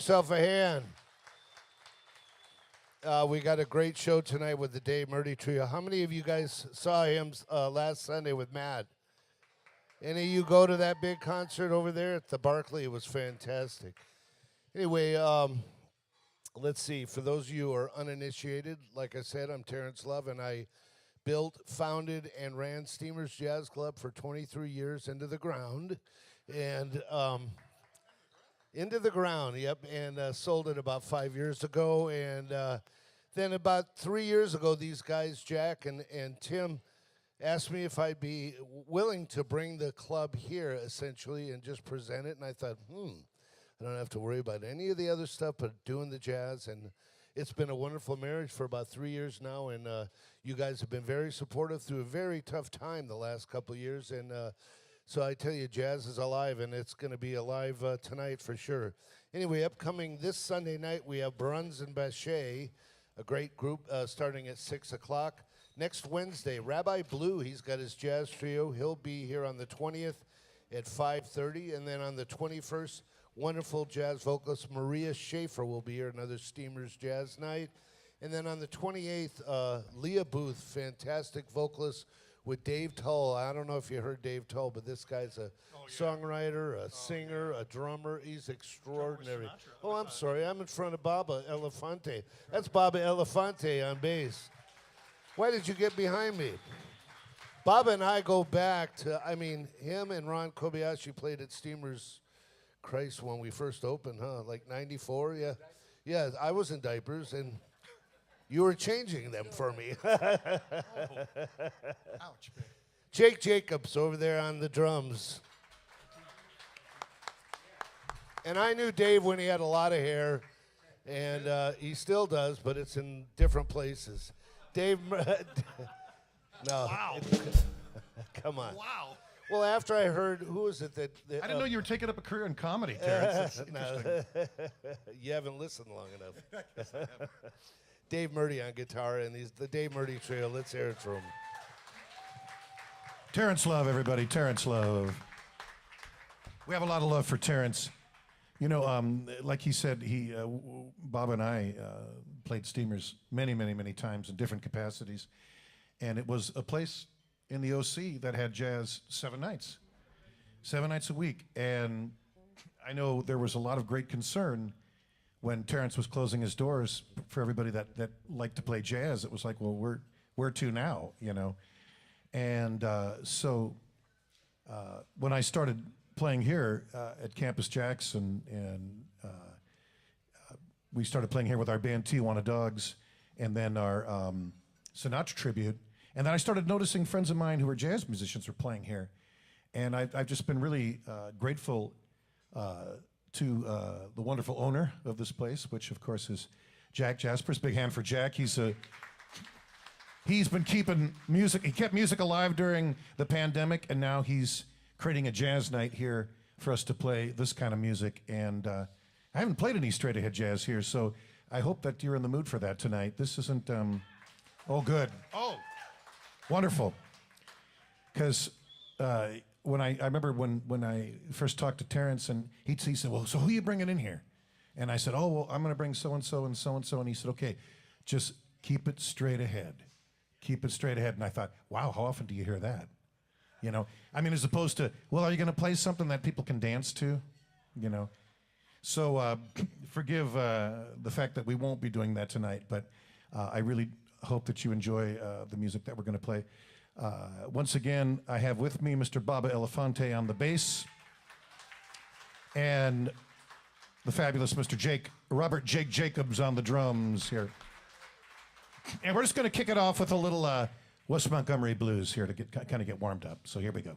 yourself a hand. We got a great show tonight with the DAVE MURDY Trio. How many of you guys saw him last Sunday with Matt? Any of you go to that big concert over there at the Barclay? It was fantastic. Anyway, let's see. For those of you who are uninitiated, like I said, I'm Terence Love, and I built, founded, and ran Steamers Jazz Club for 23 years into the ground. And into the ground, yep, and sold it about 5 years ago. And then about 3 years ago, these guys, Jack and Tim, asked me if I'd be willing to bring the club here, essentially, and just present it. And I thought, I don't have to worry about any of the other stuff but doing the jazz. And it's been a wonderful marriage for about 3 years now. And you guys have been very supportive through a very tough time the last couple of years. And so I tell you, jazz is alive, and it's going to be alive tonight for sure. Anyway, upcoming this Sunday night, we have Bruns and Bachet, a great group starting at 6 o'clock. Next Wednesday, Rabbi Blue, he's got his jazz trio. He'll be here on the 20th at 5:30. And then on the 21st, wonderful jazz vocalist Maria Schaefer will be here, another Steamers Jazz Night. And then on the 28th, Leah Booth, fantastic vocalist, with Dave Tull. I don't know if you heard Dave Tull, but this guy's a songwriter, a singer, a drummer. He's extraordinary. Oh, I'm sorry. I'm in front of Baba Elefante. That's Baba Elefante on bass. Why did you get behind me? Baba and I go back to, I mean, him and Ron Kobayashi played at Steamers, Christ, when we first opened, huh? Like 94, yeah? Yeah, I was in diapers, and you were changing them for me. Ouch, man. Jake Jacobs over there on the drums. And I knew Dave when he had a lot of hair, and he still does, but it's in different places. Dave, no. Wow. Come on. Wow. Well, after I heard, who was it that I didn't know you were taking up a career in comedy, Terence. That's interesting. You haven't listened long enough. Dave Murdy on guitar, and he's the Dave Murdy Trio. Let's hear it from him. Terence Love, everybody. Terence Love. We have a lot of love for Terence. You know, like he said, Bob and I played Steamers many, many, many times in different capacities. And it was a place in the OC that had jazz 7 nights a week. And I know there was a lot of great concern when Terence was closing his doors for everybody that liked to play jazz. It was like, well, where to now, you know? And so when I started playing here at Campus JAX, and we started playing here with our band Tijuana Dogs, and then our Sinatra tribute. And then I started noticing friends of mine who were jazz musicians were playing here. And I've just been really grateful to the wonderful owner of this place, which of course is Jack Jaspers. Big hand for Jack. He's been keeping music. He kept music alive during the pandemic, and now he's creating a jazz night here for us to play this kind of music. And I haven't played any straight ahead jazz here, so I hope that you're in the mood for that tonight. This isn't, oh, good. Oh, wonderful. Because when I remember when I first talked to Terence, and he said, well, so who are you bringing in here? And I said, oh, well, I'm going to bring so-and-so and so-and-so. And he said, okay, just keep it straight ahead. Keep it straight ahead. And I thought, wow, how often do you hear that? You know, I mean, as opposed to, well, are you going to play something that people can dance to? You know, so forgive the fact that we won't be doing that tonight, but I really hope that you enjoy the music that we're going to play. Once again, I have with me Mr. Baba Elefante on the bass, and the fabulous Mr. Robert Jake Jacobs on the drums here. And we're just going to kick it off with a little West Montgomery blues here to kind of get warmed up. So here we go.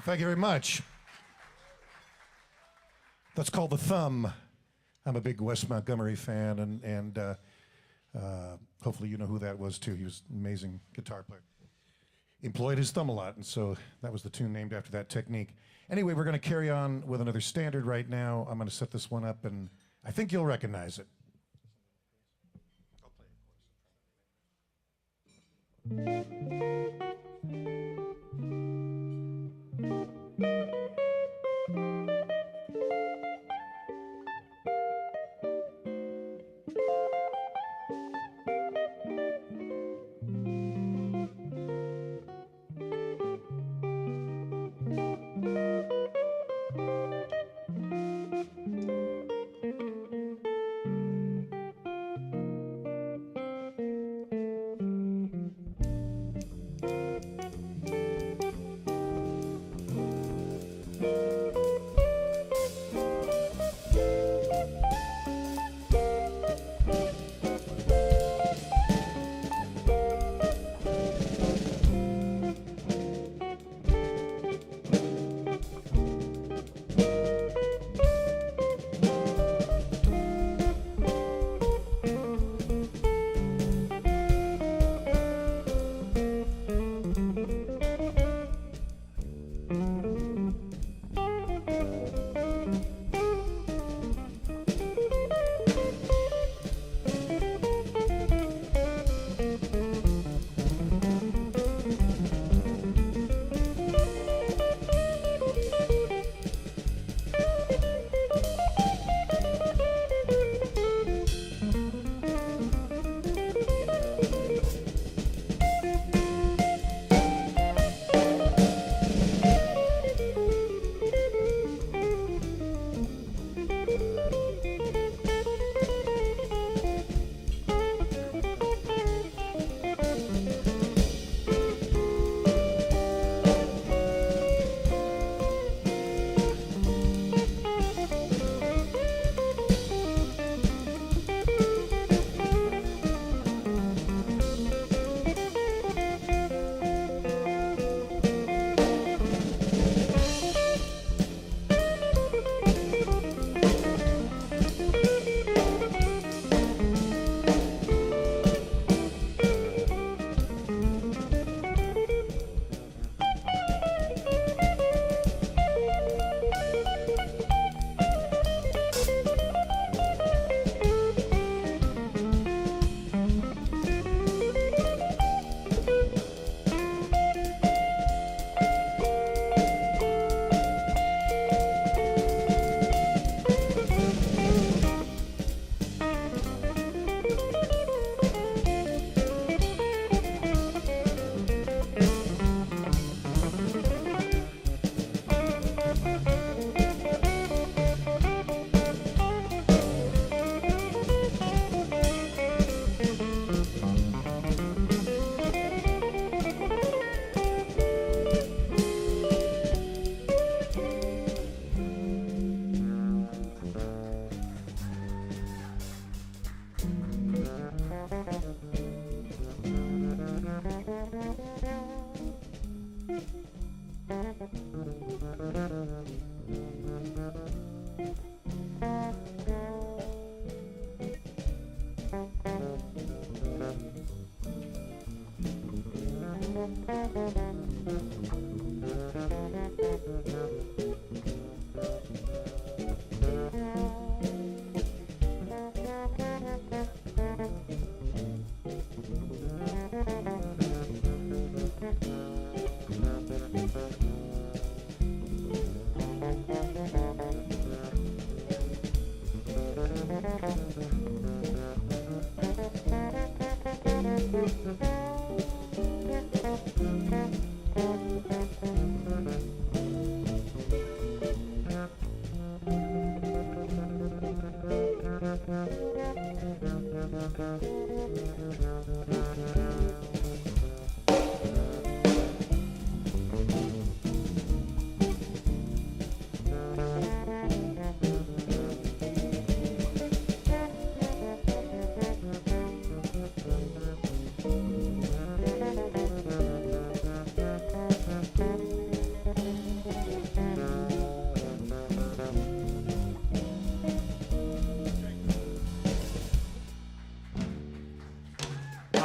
Thank you very much. That's called The Thumb. I'm a big Wes Montgomery fan, and hopefully you know who that was too. He was an amazing guitar player. Employed his thumb a lot, and so that was the tune named after that technique. Anyway, we're going to carry on with another standard right now. I'm going to set this one up, and I think you'll recognize it.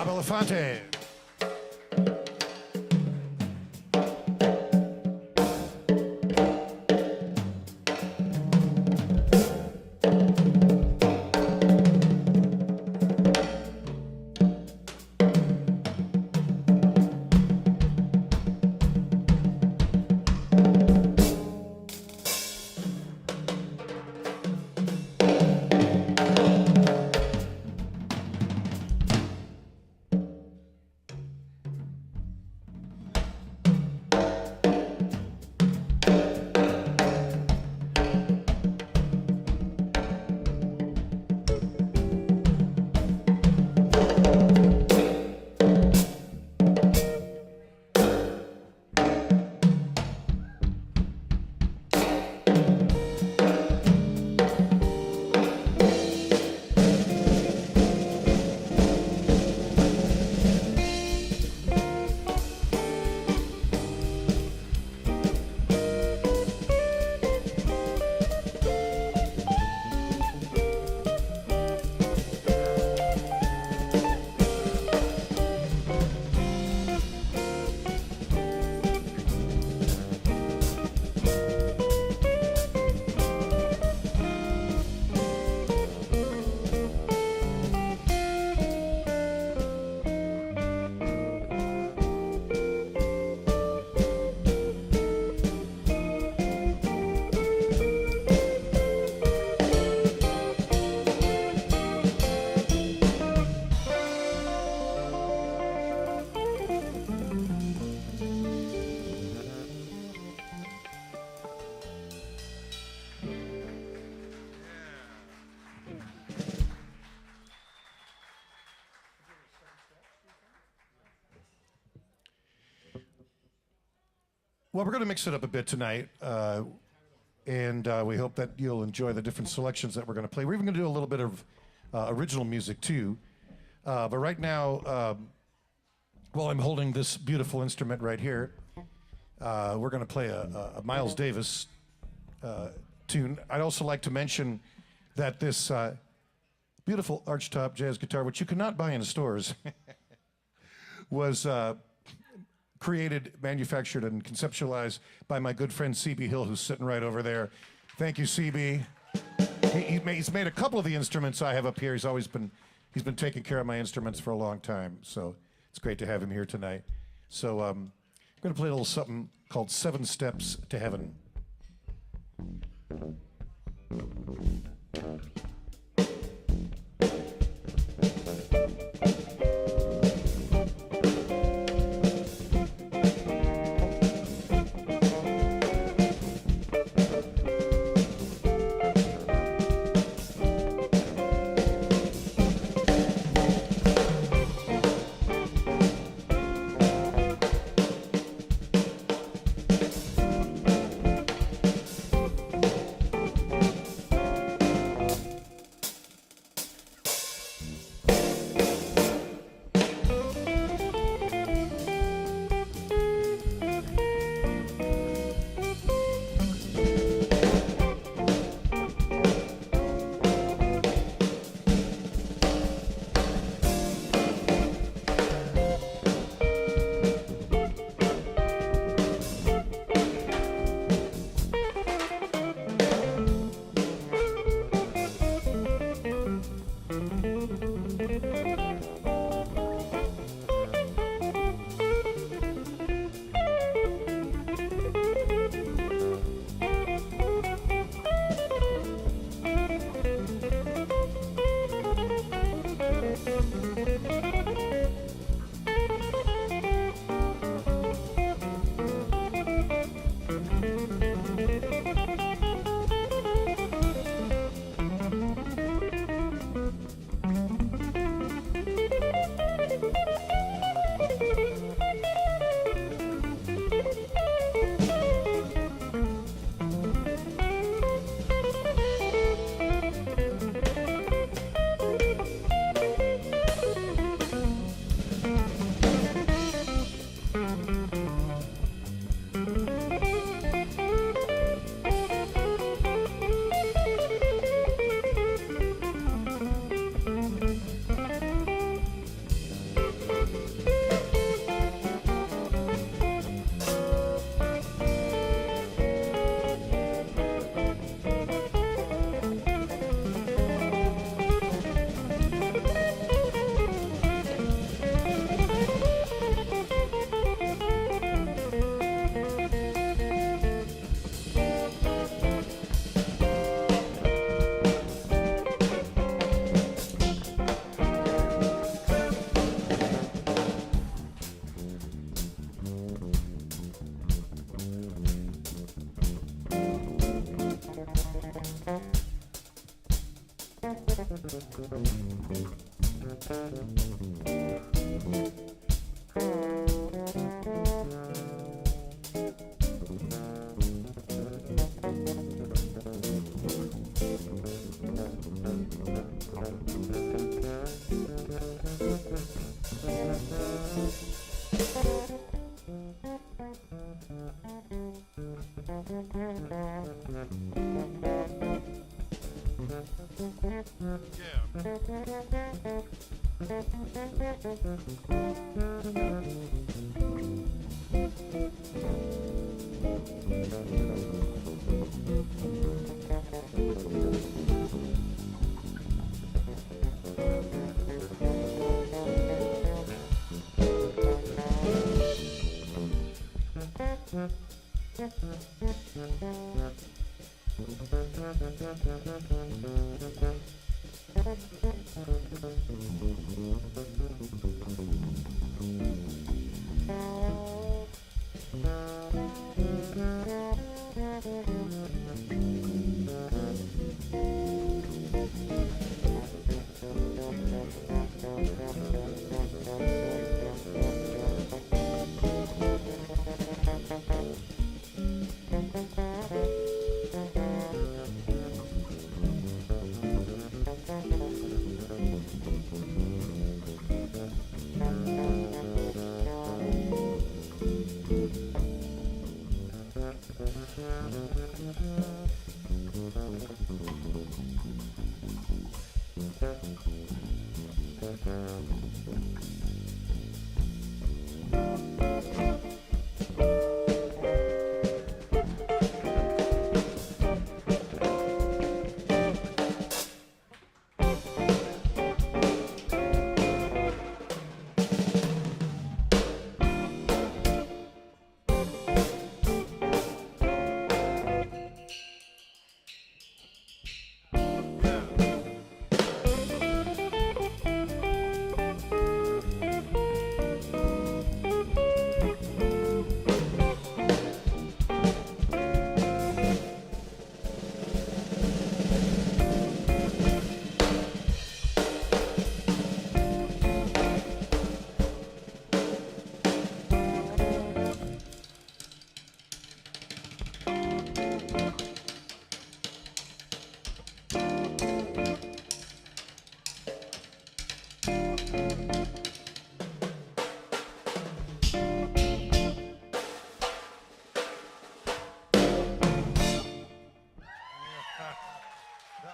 Bob Elefante. Well, we're going to mix it up a bit tonight, and we hope that you'll enjoy the different selections that we're going to play. We're even going to do a little bit of original music, too. But right now, while I'm holding this beautiful instrument right here, we're going to play a Miles Davis tune. I'd also like to mention that this beautiful archtop jazz guitar, which you cannot buy in the stores, was created, manufactured, and conceptualized by my good friend C.B. Hill, who's sitting right over there. Thank you, C.B. He's made a couple of the instruments I have up here. He's been taking care of my instruments for a long time, so it's great to have him here tonight. So I'm going to play a little something called 7 Steps to Heaven. That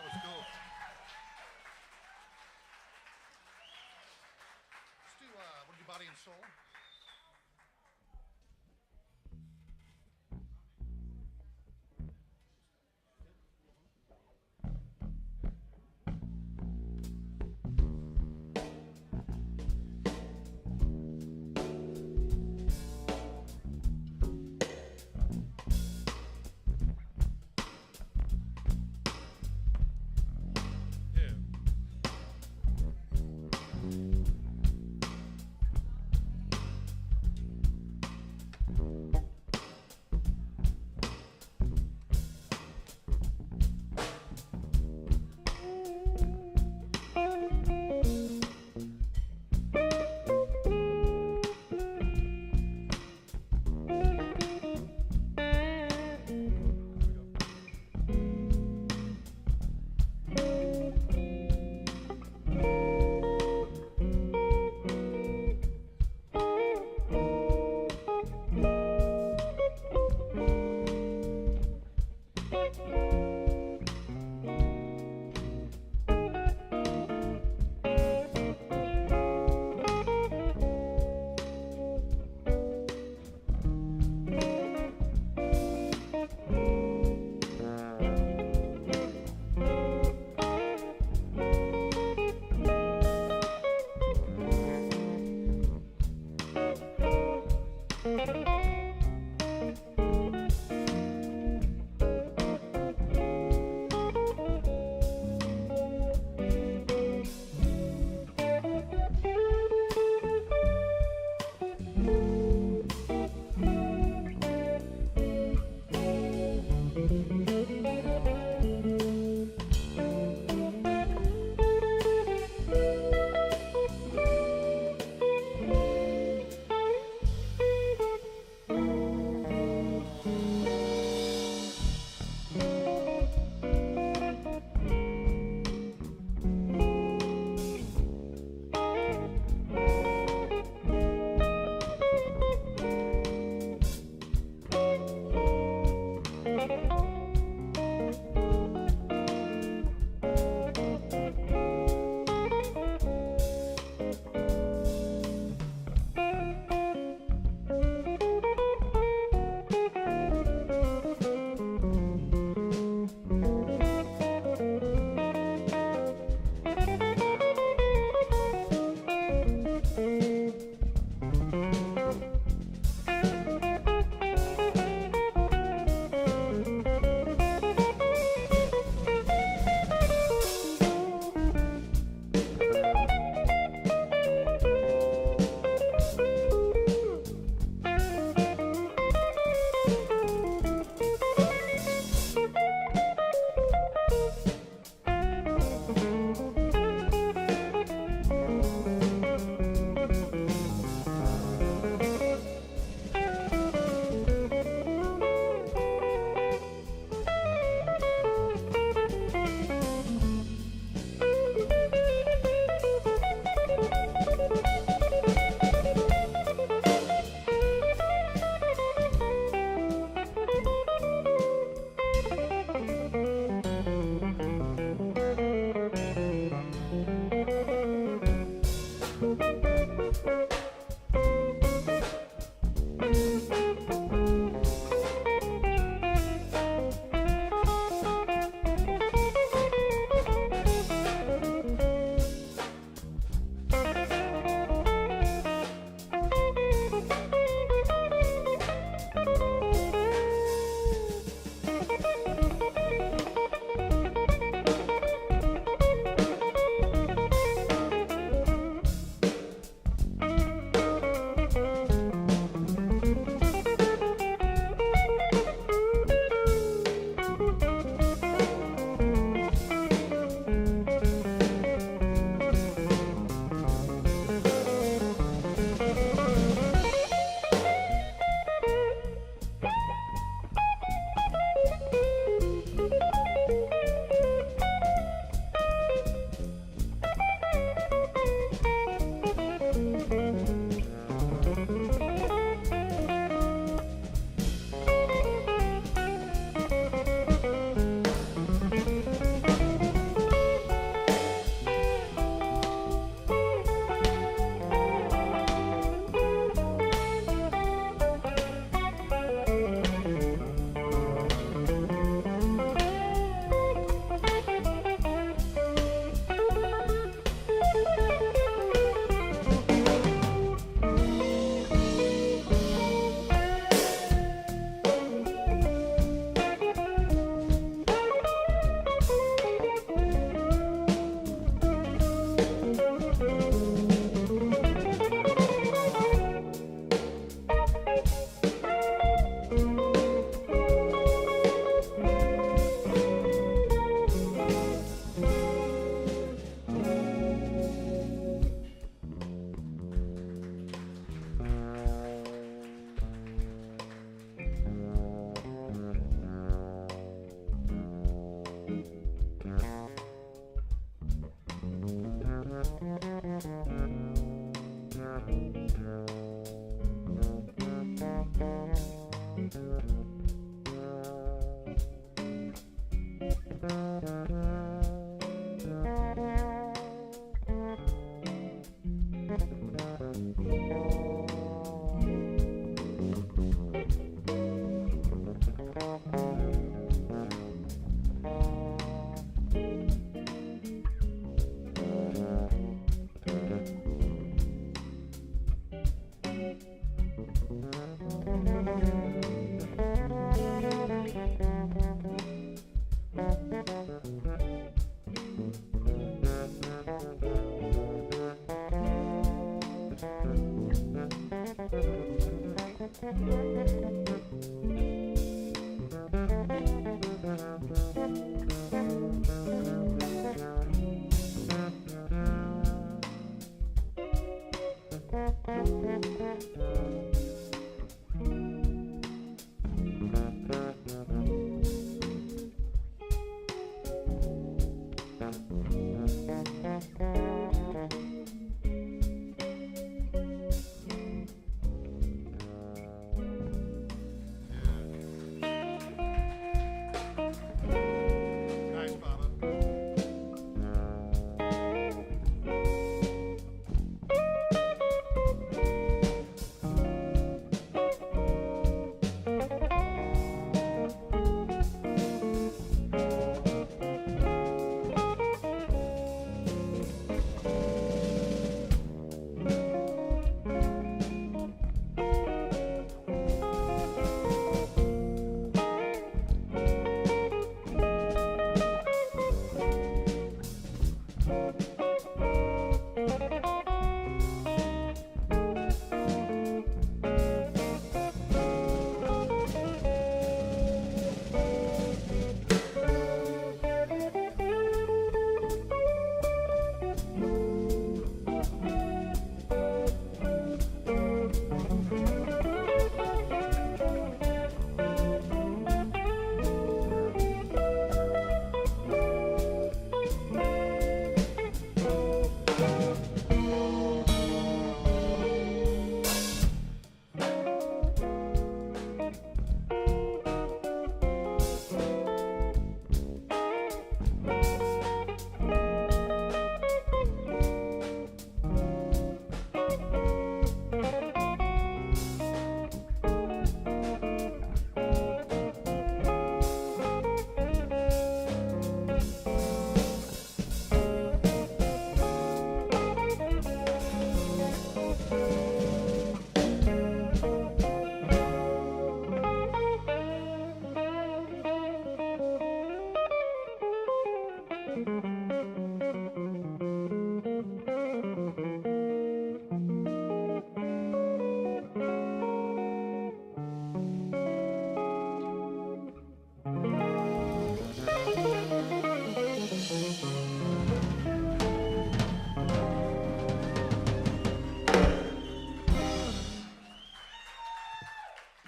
was cool. Let's do, what do you, Body and Soul?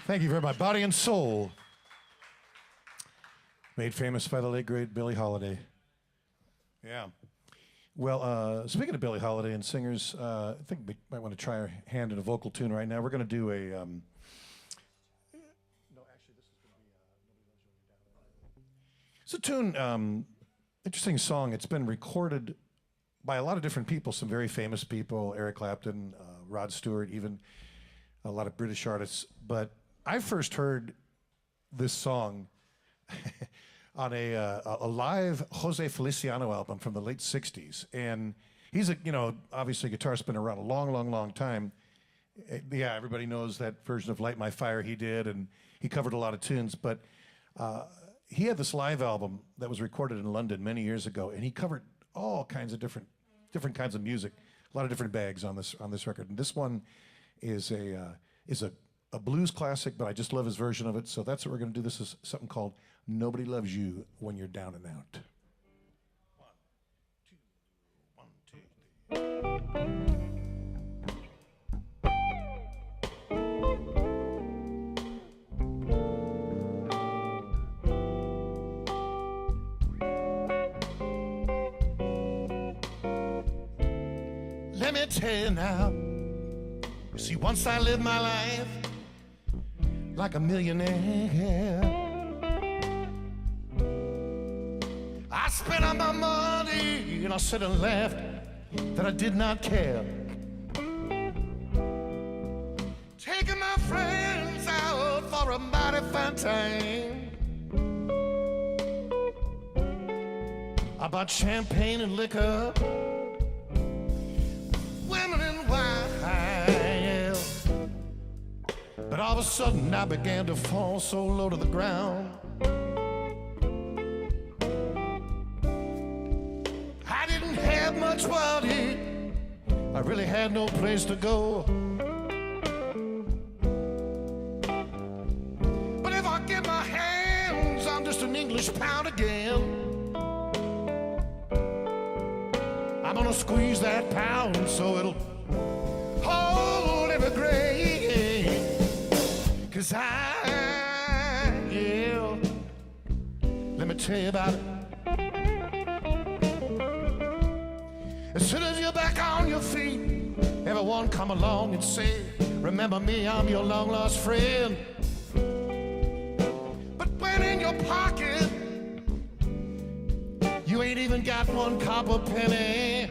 Thank you very much. Body and Soul. Made famous by the late, great Billie Holiday. Yeah. Well, speaking of Billie Holiday and singers, I think we might want to try our hand in a vocal tune right now. We're going to do a... no, actually, this is going to be... It's a tune, interesting song. It's been recorded by a lot of different people, some very famous people, Eric Clapton, Rod Stewart, even a lot of British artists. But I first heard this song on a live Jose Feliciano album from the late 60s. And he's a, obviously a guitarist, been around a long, long, long time. Yeah, everybody knows that version of Light My Fire he did, and he covered a lot of tunes. But he had this live album that was recorded in London many years ago, and he covered all kinds of different kinds of music, a lot of different bags on this record. And this one is a blues classic, but I just love his version of it. So that's what we're going to do. This is something called Nobody Loves You When You're Down and Out. 1, 2, 1, 2, 3. Let me tell you now, see, once I lived my life like a millionaire. I spent all my money and I said and laughed that I did not care. Taking my friends out for a mighty fine time. I bought champagne and liquor, women and wine. But all of a sudden I began to fall so low to the ground. I didn't have much money, I really had no place to go. gonna squeeze that pound so it'll hold every grain. 'Cause yeah, let me tell you about it. As soon as you're back on your feet, everyone come along and say, remember me, I'm your long lost friend. But when in your pocket, you ain't even got one copper penny,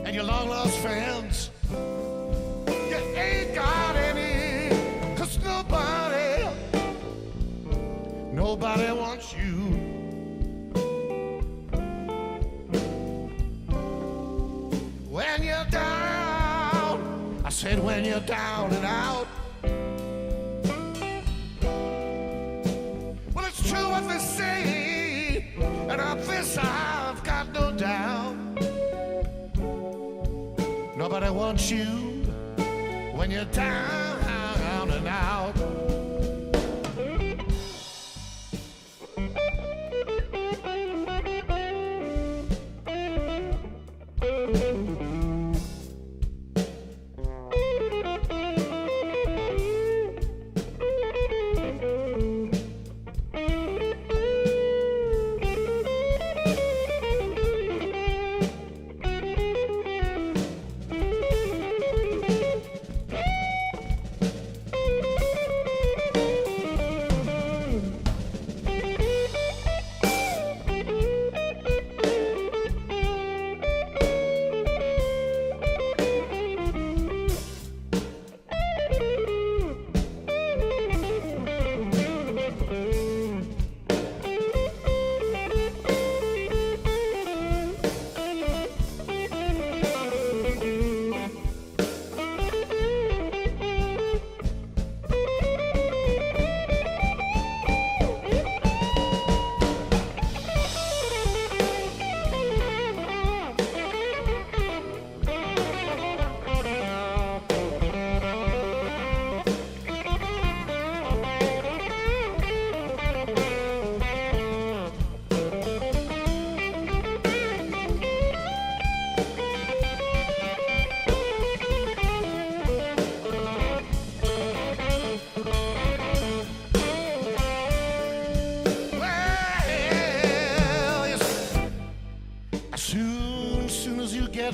and your long lost friends, you ain't got any, 'cause nobody wants you. When you're down, I said when you're down and out. Well, it's true what they say, and of this I've got no doubt. Nobody wants you when you're down and out.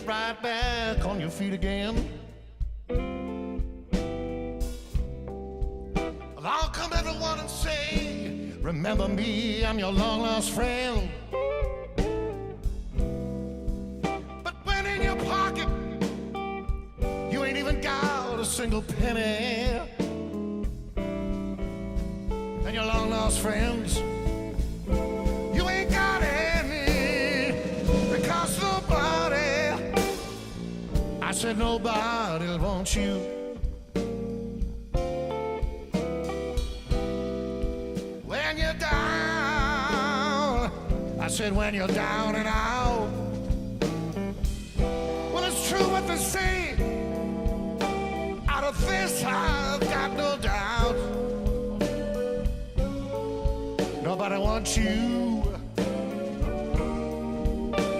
Right back on your feet again. Along come everyone and say, remember me, I'm your long lost friend. But when in your pocket, you ain't even got a single penny, and your long lost friends, you ain't got any, because I said nobody'll want you. When you're down, I said when you're down and out. Well, it's true what they say, out of this I've got no doubt. Nobody wants you,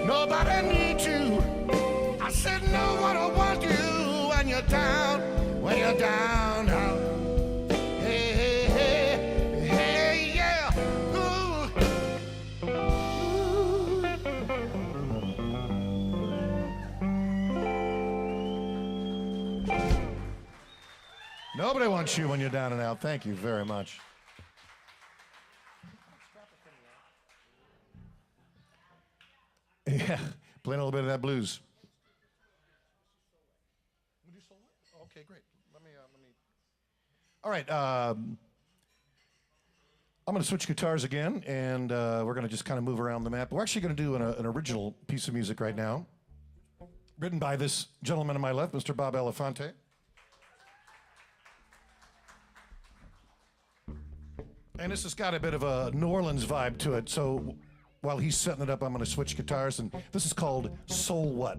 nobody needs you. I said no one will want you when you're down, now. Hey, hey, hey, hey, yeah. Ooh. Nobody wants you when you're down and out. Thank you very much. Yeah, playing a little bit of that blues. Okay, great. Let me. All right. I'm going to switch guitars again, and we're going to just kind of move around the map. We're actually going to do an original piece of music right now, written by this gentleman on my left, Mr. Bob Elefante. And this has got a bit of a New Orleans vibe to it. So while he's setting it up, I'm going to switch guitars, and this is called Soul What?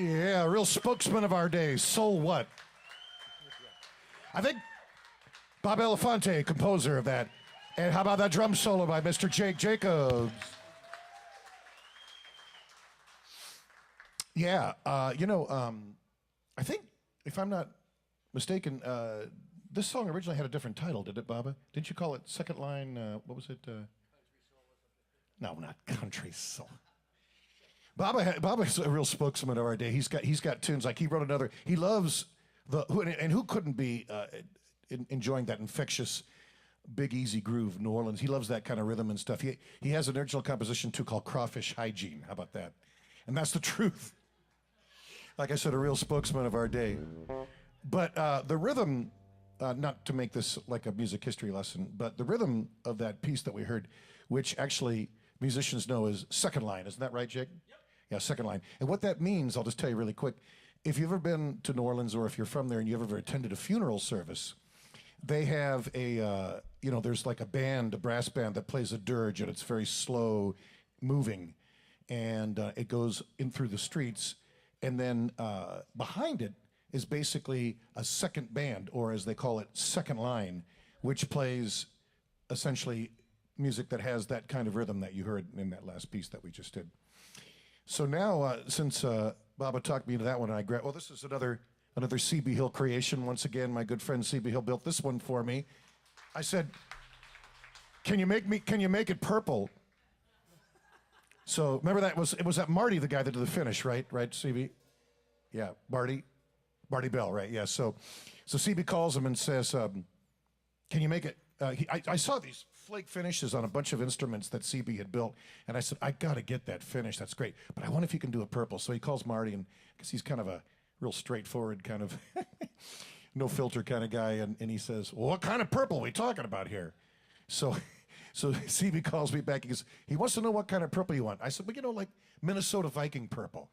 Yeah, a real spokesman of our day. So what? I think Bob Elefante, composer of that. And how about that drum solo by Mr. Jake Jacobs? Yeah, I think, if I'm not mistaken, this song originally had a different title, did it, Baba? Didn't you call it Second Line, what was it? No, not Country Soul. Baba's a real spokesman of our day. He's got tunes, like he wrote another, he loves who couldn't be enjoying that infectious, big, easy groove, New Orleans. He loves that kind of rhythm and stuff. He has an original composition, too, called Crawfish Hygiene. How about that? And that's the truth. Like I said, a real spokesman of our day. But the rhythm, not to make this like a music history lesson, but the rhythm of that piece that we heard, which actually musicians know is second line. Isn't that right, Jake? Yep. Yeah, second line. And what that means, I'll just tell you really quick. If you've ever been to New Orleans, or if you're from there and you've ever attended a funeral service, they have there's like a band, a brass band that plays a dirge, and it's very slow moving. And it goes in through the streets. And then behind it is basically a second band, or as they call it, second line, which plays essentially music that has that kind of rhythm that you heard in that last piece that we just did. So now, since Baba talked me into that one, and I grabbed, well, this is another CB Hill creation. Once again, my good friend CB Hill built this one for me. I said, can you make it purple? So remember it was that Marty, the guy that did the finish, right? Right, CB? Yeah, Marty Bell, right? Yeah. So CB calls him and says, "Can you make it?" I saw these flake finishes on a bunch of instruments that CB had built, and I said, "I got to get that finish. That's great, but I wonder if you can do a purple." So he calls Marty, and because he's kind of a real straightforward kind of no filter kind of guy, and he says, "Well, what kind of purple are we talking about here?" So CB calls me back. He wants to know what kind of purple you want. I said, well, like Minnesota Viking purple.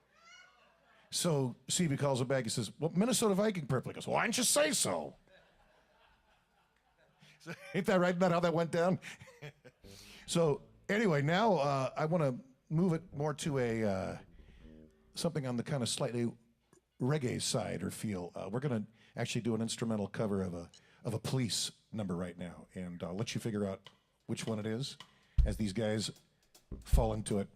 So CB calls him back. He says, well, Minnesota Viking purple. He goes, why didn't you say so? So ain't that right about how that went down? So anyway, now I want to move it more to a something on the kind of slightly reggae side or feel. We're going to actually do an instrumental cover of a Police number right now, and I'll let you figure out which one it is as these guys fall into it.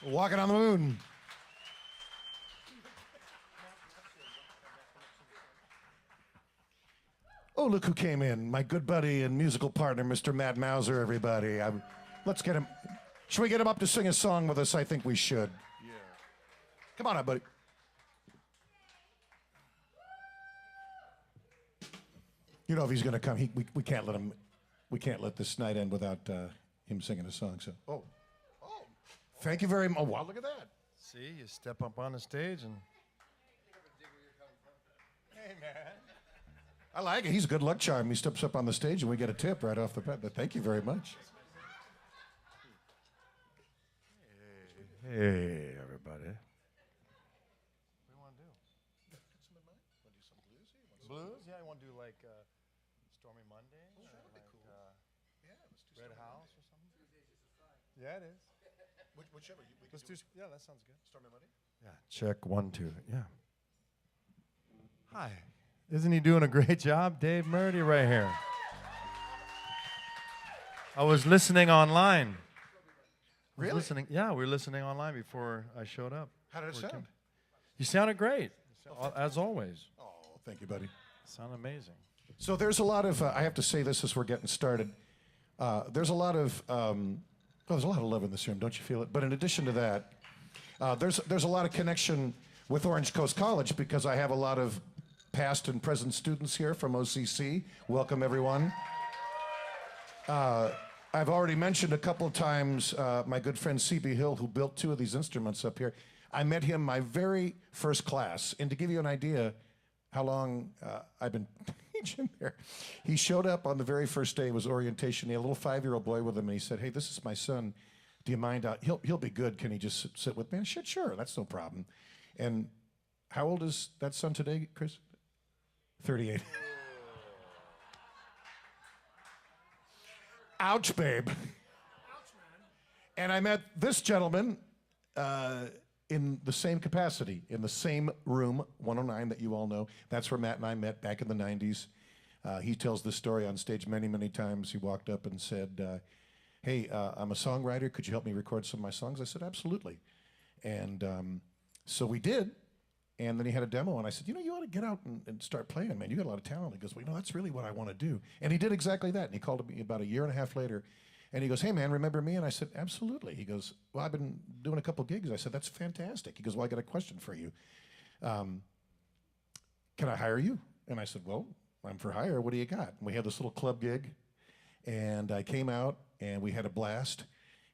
Walking on the moon. Oh, look who came in. My good buddy and musical partner, Mr. Matt Mauser, everybody. Let's get him. Should we get him up to sing a song with us? I think we should. Yeah. Come on up, buddy. You know if he's going to come, we can't let him. We can't let this night end without him singing a song. So, thank you very much. Oh, wow, look at that. See, you step up on the stage and. Hey, man. I like it. He's a good luck charm. He steps up on the stage and we get a tip right off the bat. But thank you very much. Hey, everybody. What do you want to do? Some blues? Blues? Yeah, you want to do like Stormy Monday? Oh, that would be cool. Yeah, let's do Red House or something? Yeah, it is. Whichever. Let's do. Yeah, that sounds good. Stormy Monday? Yeah. Check 1, 2. Yeah. Hi. Isn't he doing a great job? Dave Murdy right here. I was listening online. Really? Listening. Yeah, we were listening online before I showed up. How did it sound? You sounded great, as always. Oh, thank you, buddy. Sound amazing. So there's a lot of, I have to say this as we're getting started. There's a lot of, there's a lot of love in this room, don't you feel it? But in addition to that, there's a lot of connection with Orange Coast College because I have a lot of past and present students here from OCC. Welcome, everyone. I've already mentioned a couple of times my good friend C.B. Hill, who built 2 of these instruments up here. I met him my very first class. And to give you an idea how long I've been teaching there, he showed up on the very first day. It was orientation. He had a little 5-year-old boy with him, and he said, hey, this is my son. Do you mind? He'll be good. Can he just sit with me? I said, sure, that's no problem. And how old is that son today, Chris? 38. Ouch, babe. Ouch, man. And I met this gentleman in the same capacity, in the same room, 109 that you all know. That's where Matt and I met back in the 90s. He tells this story on stage many, many times. He walked up and said, hey, I'm a songwriter. Could you help me record some of my songs? I said, absolutely. And so we did. And then he had a demo, and I said, you know, you ought to get out and start playing, man. You got a lot of talent. He goes, well, you know, that's really what I want to do. And he did exactly that. And he called me about a year and a half later, and he goes, hey, man, remember me? And I said, absolutely. He goes, well, I've been doing a couple gigs. I said, that's fantastic. He goes, well, I got a question for you. Can I hire you? And I said, well, I'm for hire. What do you got? And we had this little club gig, and I came out, and we had a blast.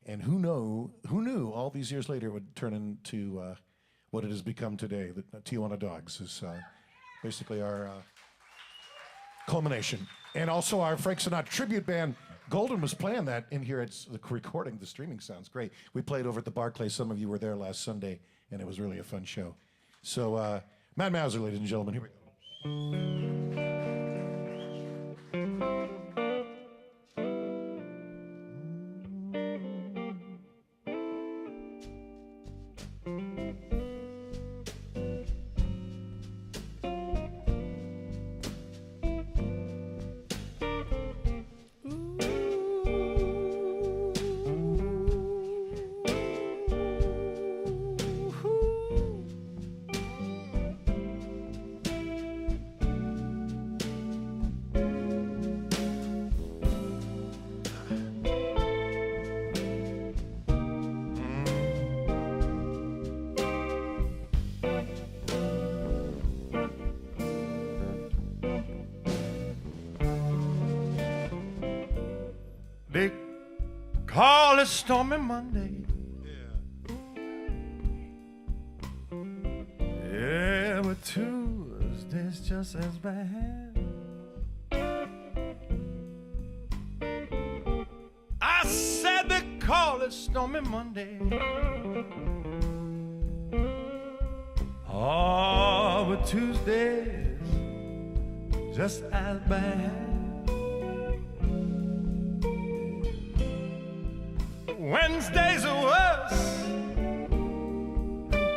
And who knew all these years later it would turn into what it has become today. The Tijuana Dogs is basically our culmination. And also our Frank Sinatra tribute band. Golden was playing that in here. It's the recording. The streaming sounds great. We played over at the Barclays. Some of you were there last Sunday, and it was really a fun show. So Matt Mauser, ladies and gentlemen, here we go. They call it Stormy Monday. Yeah, but Tuesday's just as bad. I said they call it Stormy Monday. Oh, but Tuesday's just as bad. Wednesdays are worse.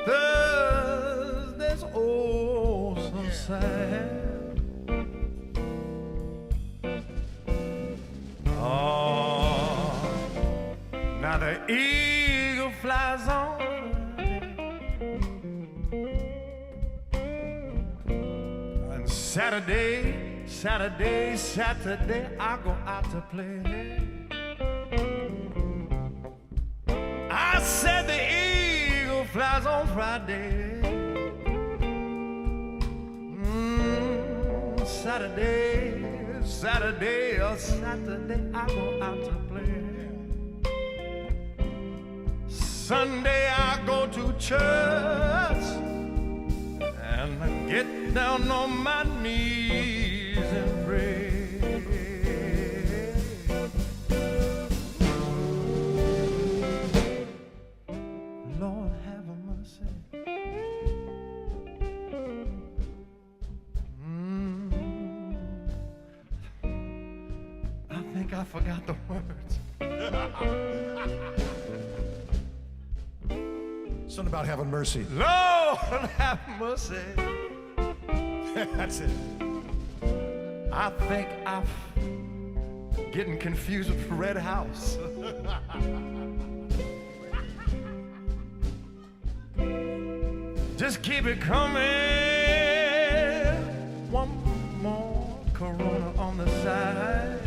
Thursdays, oh, so sad. Oh, now the eagle flies on Saturday, Saturday, Saturday, I go out to play. I said the eagle flies on Friday. Saturday, Saturday, oh Saturday, I go out to play. Sunday, I go to church and I get down on my knees and pray. Lord, have mercy. I think I forgot the words. Something about having mercy. Lord, have mercy. That's it. I think I'm getting confused with Red House. Just keep it coming. One more Corona on the side.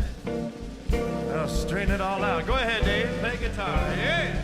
I'll straighten it all out. Go ahead, Dave. Play guitar. Yeah.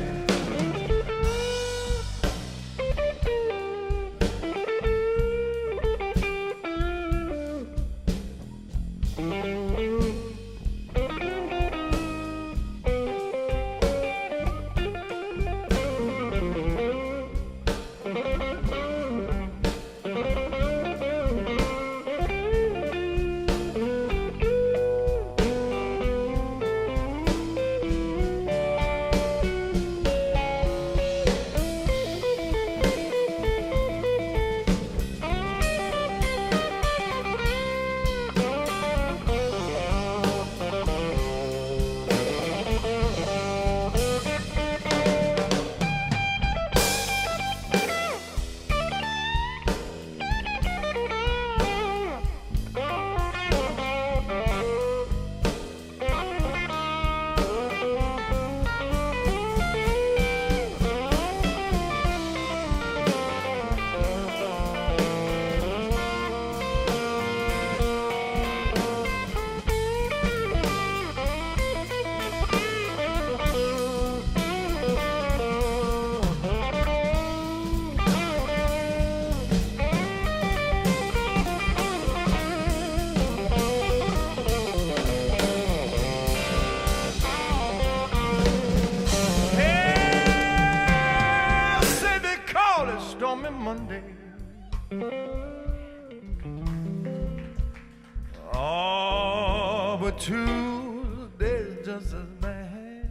Monday. Oh, but Tuesday's just as bad.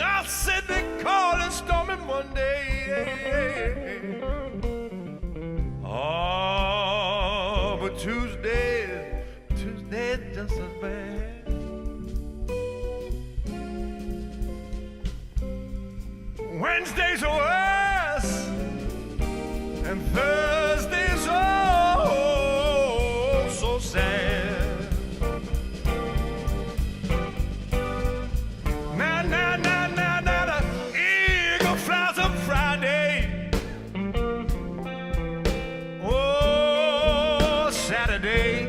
I said they call it stormy Monday. Oh, but Tuesday's just as bad. Wednesday's worse, and Thursday's oh so sad. Now, the eagle flies up Friday. Oh, Saturday,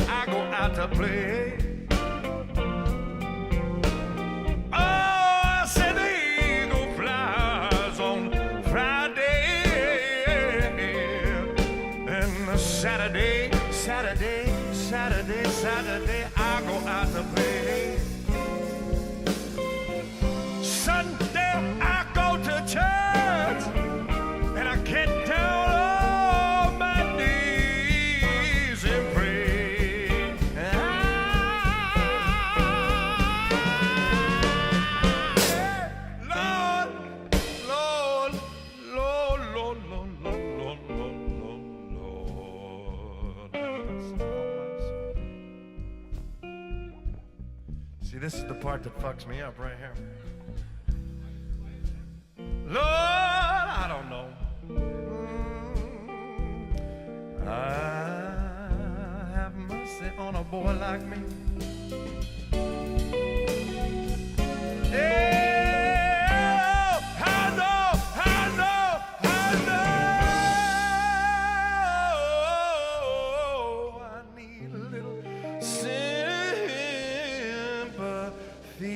I go out to play. Saturday, I go out to play. Sunday, I go to church, and I get down on my knees and pray. Lord. See, this is the part that fucks me up right here. Lord, I don't know. Have mercy on a boy like me. Yeah, I know. Nice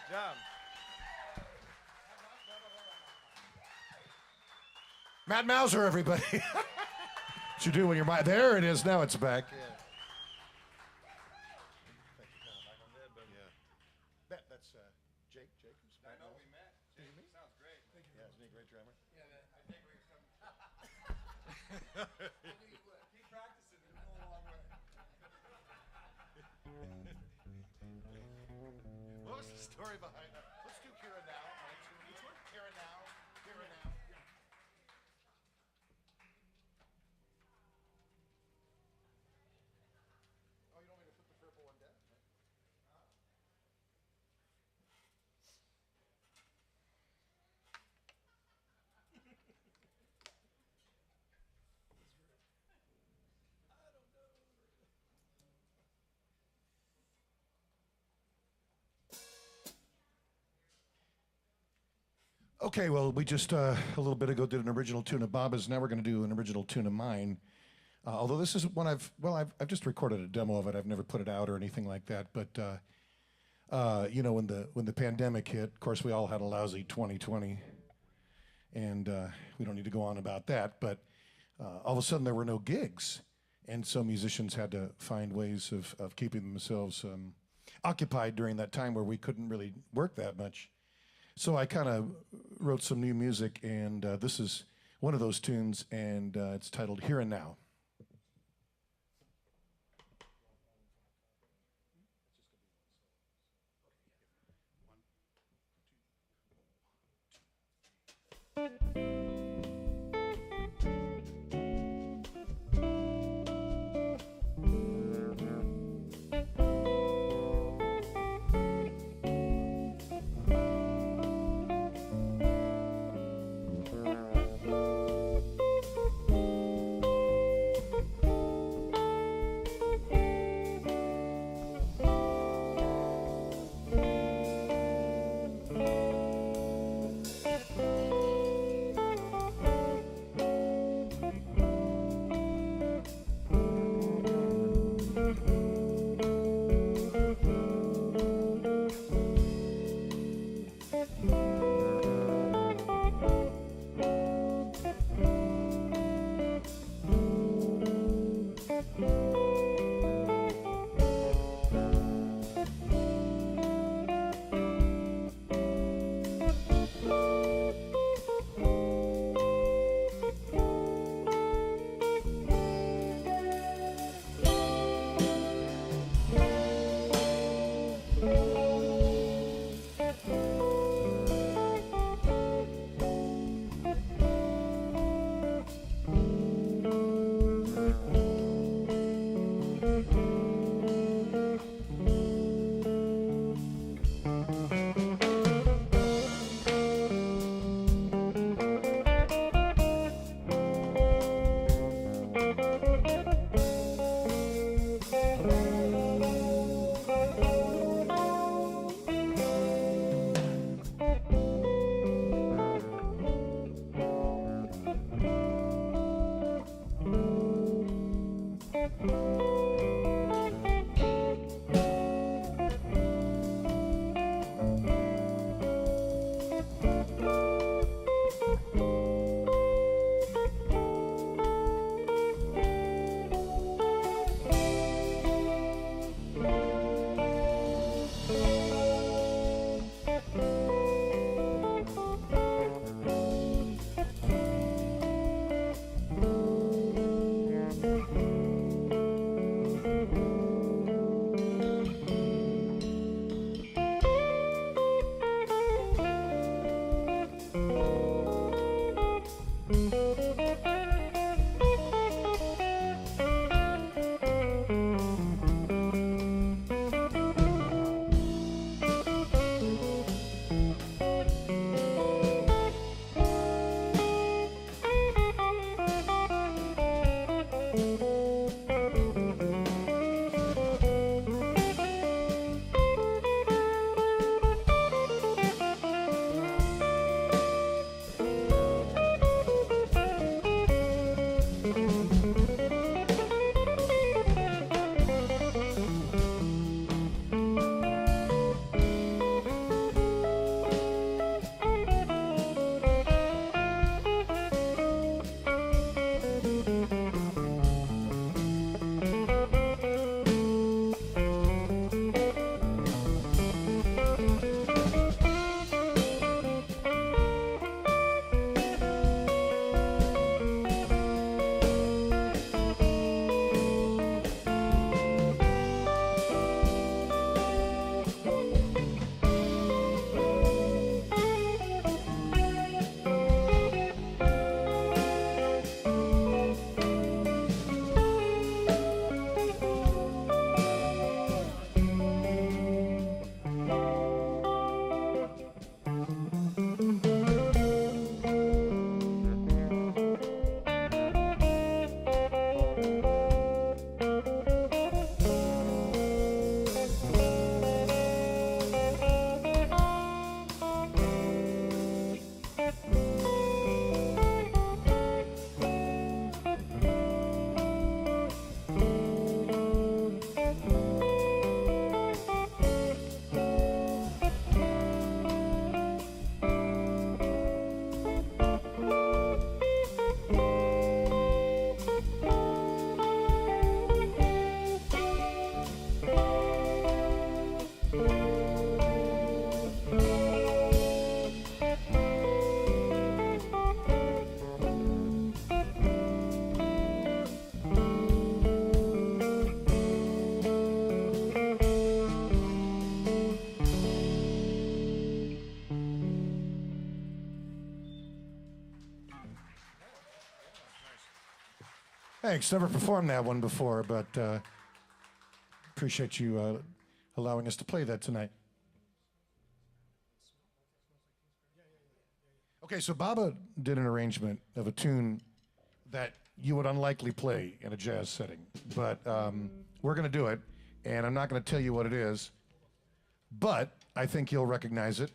job. Matt Mauser, everybody. What you do when you're there? It is now. It's back. Yeah. That's Jake Jacobs. I know we met. Jake, sounds great. Thank you. Yeah, isn't he a great drummer? Yeah, I think we're keep practicing. You're going a long way. What was the story behind that? Let's do Kira now. Which one? Kira now. Kira now. Oh, you don't want me to put the purple one down? Okay, well, we just a little bit ago did an original tune of Baba's. Now we're going to do an original tune of mine. Although this is one I've just recorded a demo of it. I've never put it out or anything like that. But you know, when the pandemic hit, of course, we all had a lousy 2020, and we don't need to go on about that. But all of a sudden, there were no gigs, and so musicians had to find ways of keeping themselves occupied during that time where we couldn't really work that much. So I kind of wrote some new music, and this is one of those tunes, and it's titled Here and Now. Thanks. Never performed that one before, but appreciate you allowing us to play that tonight. Okay, so Baba did an arrangement of a tune that you would unlikely play in a jazz setting, but we're going to do it, and I'm not going to tell you what it is, but I think you'll recognize it.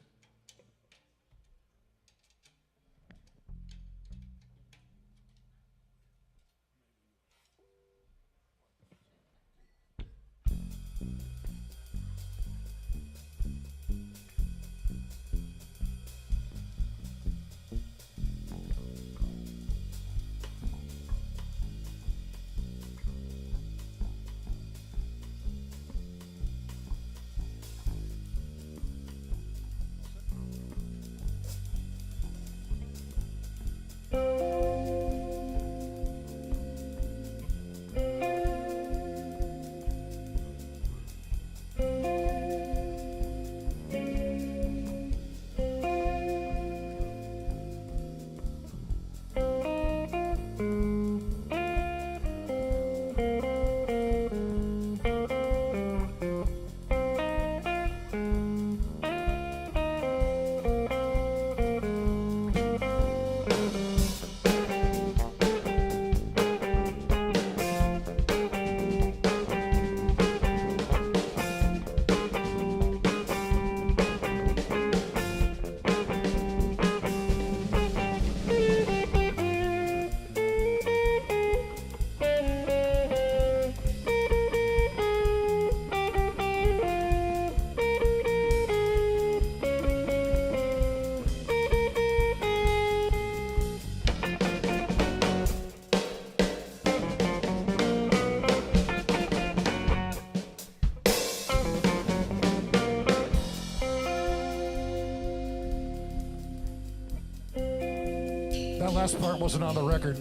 That last part wasn't on the record.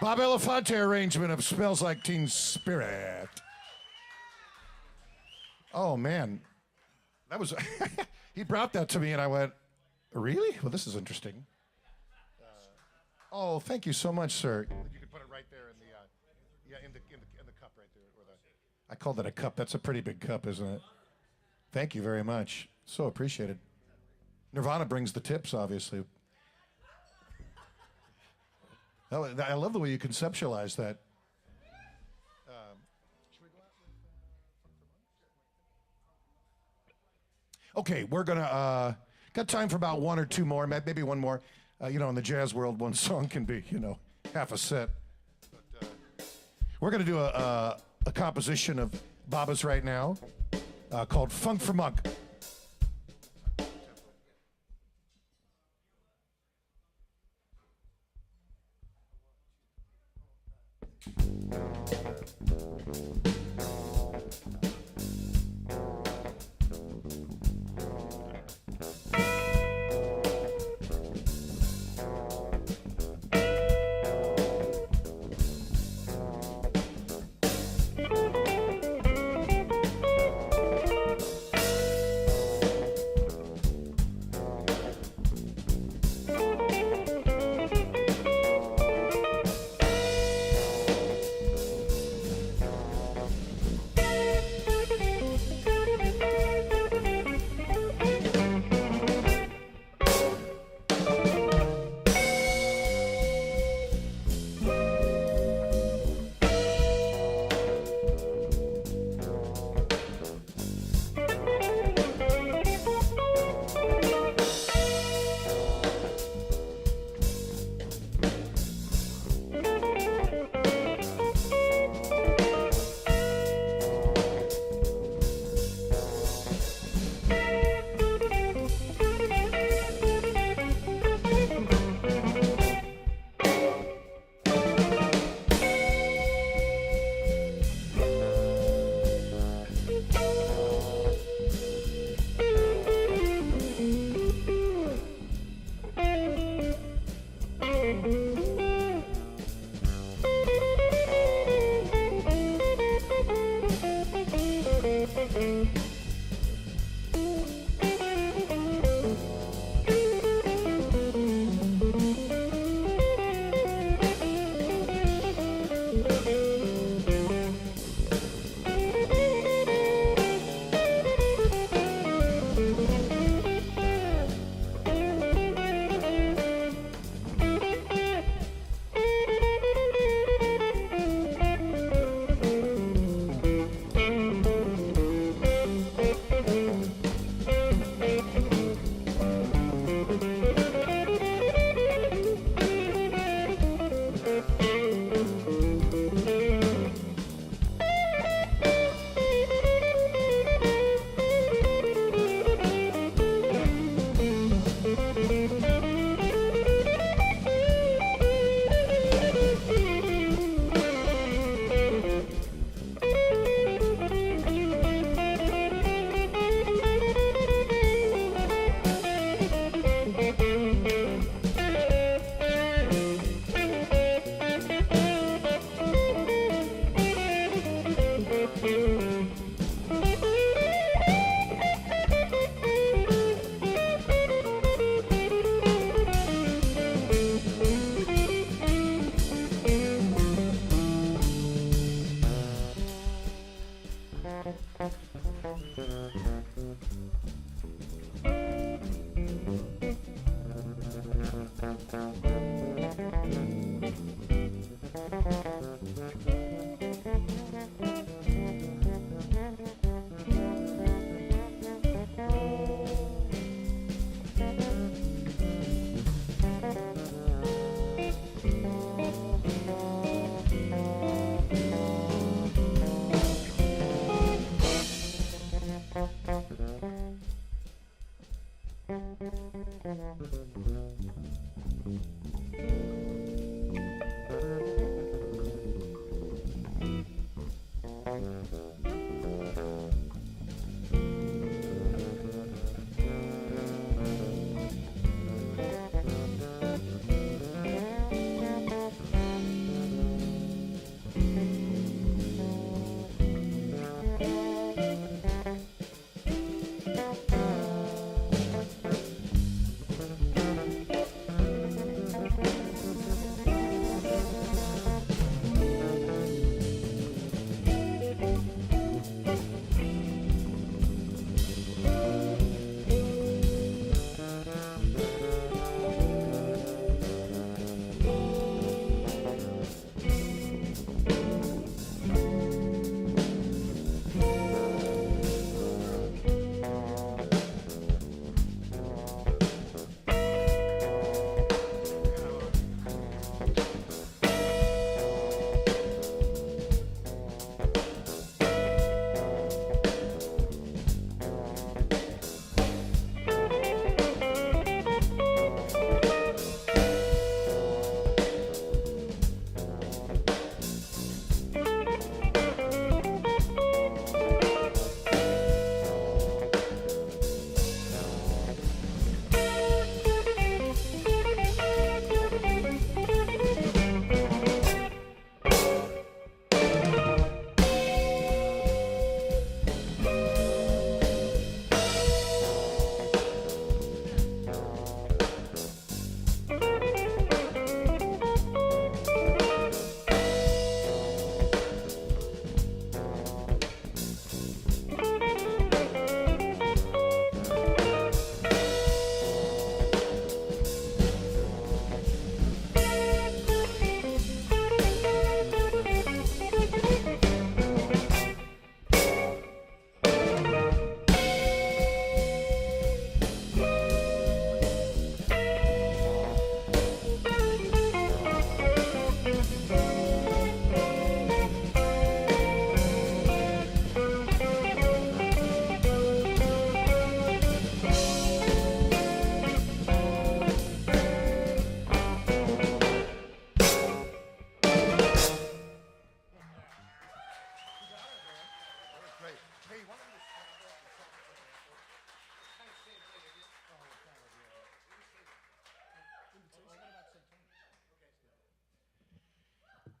Bob Elefante arrangement of Smells Like Teen Spirit. Oh, man. That was... he brought that to me, and I went, really? Well, this is interesting. Oh, thank you so much, sir. You can put it right there in the, in the cup right there. I call that a cup. That's a pretty big cup, isn't it? Thank you very much. So appreciated. Nirvana brings the tips, obviously. I love the way you conceptualize that. Okay, we're gonna got time for about one or two more, maybe one more. You know, in the jazz world, one song can be, you know, half a set. But, we're gonna do a composition of Baba's right now called "Funk for Monk."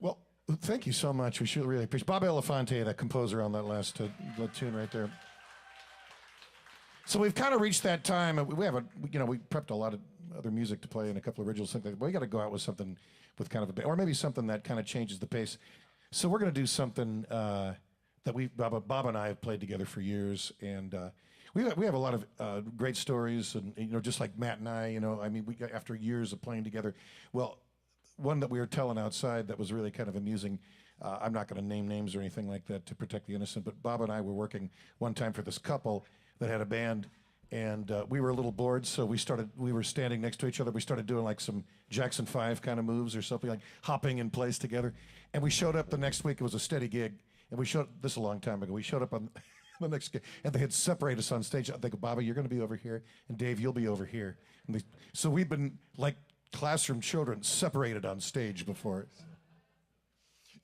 Well, thank you so much. We should really appreciate Bob Elefante, that composer on that last tune right there. So we've kind of reached that time. We have we prepped a lot of other music to play and a couple of originals. We got to go out with something with kind of or maybe something that kind of changes the pace. So we're going to do something that Bob and I have played together for years, and we have a lot of great stories, and just like Matt and I, I mean, after years of playing together, well, one that we were telling outside that was really kind of amusing. I'm not going to name names or anything like that to protect the innocent, but Bob and I were working one time for this couple that had a band, and we were a little bored, so we were standing next to each other. We started doing like some Jackson 5 kind of moves or something, like hopping in place together. And we showed up the next week. It was a steady gig, and this a long time ago. We showed up on the next gig, and they had separated us on stage. I think, Bobby, you're going to be over here, and Dave, you'll be over here. So we've been like classroom children separated on stage before.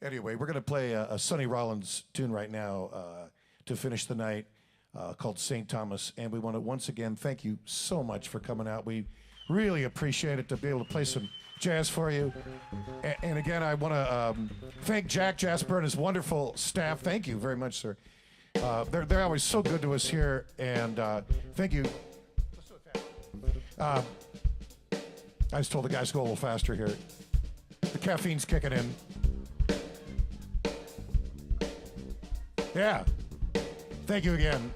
Anyway, we're going to play a Sonny Rollins tune right now to finish the night called St. Thomas. And we want to once again thank you so much for coming out. We really appreciate it to be able to play some jazz for you. And again, I want to thank Jack Jasper and his wonderful staff. Thank you very much, sir. They're always so good to us here. And thank you. I was told the guys go a little faster here. The caffeine's kicking in. Yeah. Thank you again.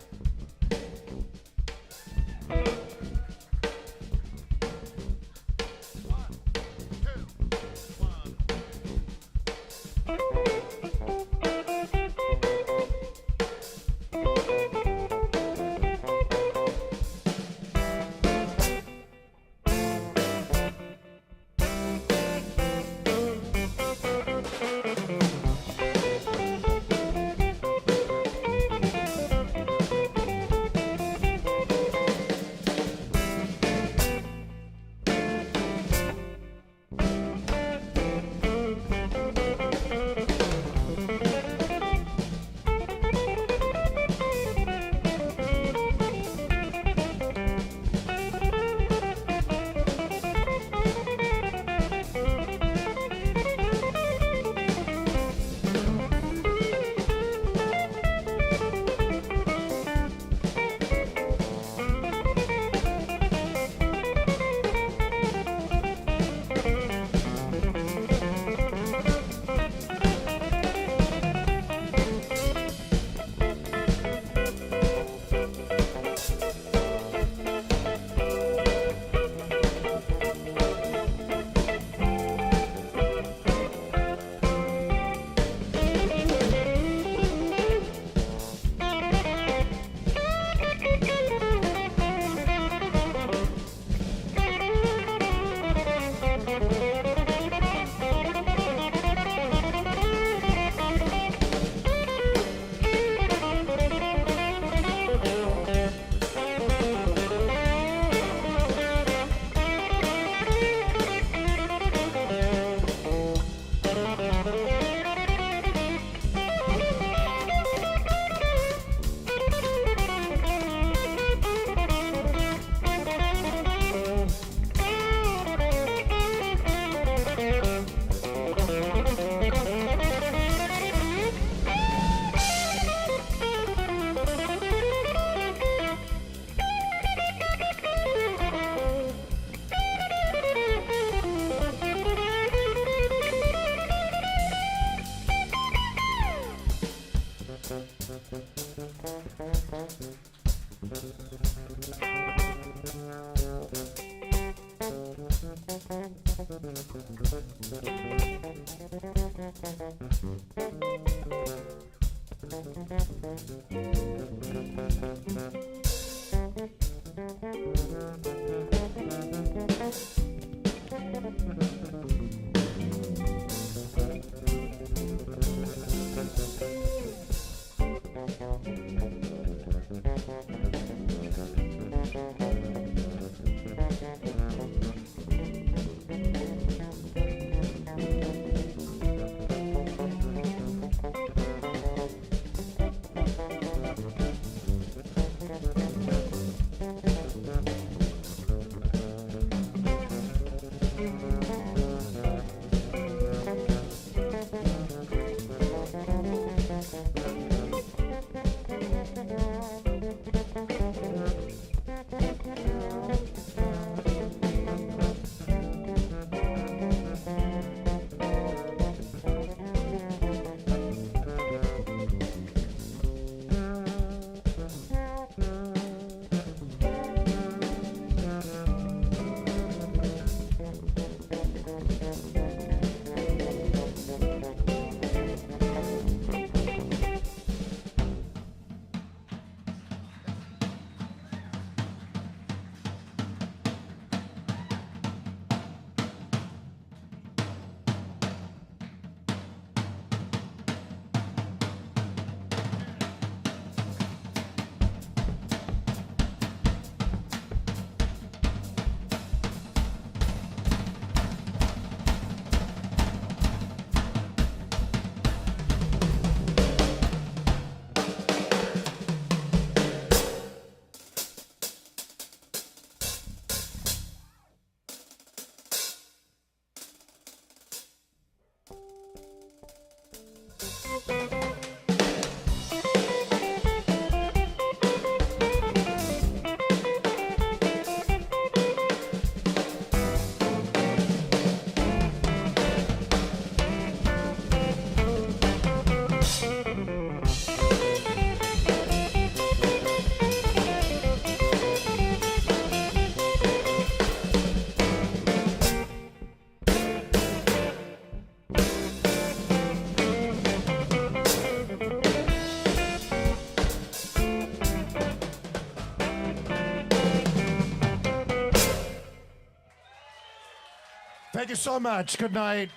Thank you so much. Good night.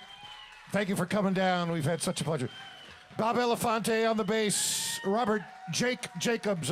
Thank you for coming down. We've had such a pleasure. Bob Elefante on the bass. Robert Jacobs on